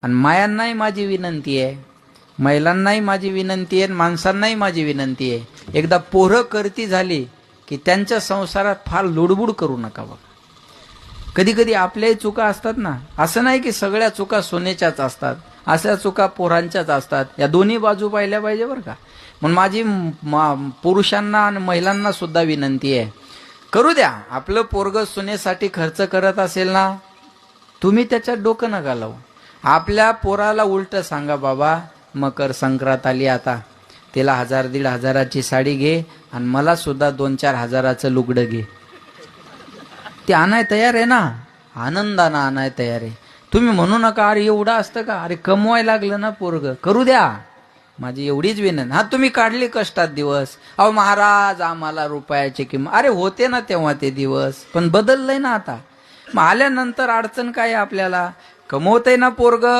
आणि मायांनाही माझी विनंती आहे, महिलांनाही माझी विनंती आहे, माणसांनाही माझी विनंती आहे, एकदा पोरं करती झाली की त्यांच्या संसारात फार लुडबुड करू नका बघा. कधी कधी आपल्याही चुका असतात ना, असं नाही की सगळ्या चुका सोन्याच्याच असतात, अशा चुका पोरांच्याच असतात. या दोन्ही बाजू पाहिल्या पाहिजे बरं का. म्हणून माझी पुरुषांना आणि महिलांना सुद्धा विनंती आहे, करू द्या. आपलं पोरग सुनेसाठी खर्च करत असेल ना, तुम्ही त्याच्यात डोकं नका लावू. आपल्या पोराला उलट सांगा, बाबा मकर संक्रांत आली, आता तिला 1000-1500ची साडी घे आणि मला सुद्धा 2-4 हजाराचं लुगडं घे. ते आणाय तयार आहे ना, आनंदानं आणाय तयार आहे. तुम्ही म्हणू नका अरे एवढं असतं का, अरे कमवाय लागलं ना पोरग, करू द्या. माझी एवढीच विनंती. हा तुम्ही काढले कष्टात दिवस, अहो महाराज आम्हाला रुपयाची किंमत, अरे होते ना तेव्हा ते दिवस, पण बदललंय ना आता. मग आल्यानंतर अडचण काय आपल्याला, कमवतंय ना पोरग,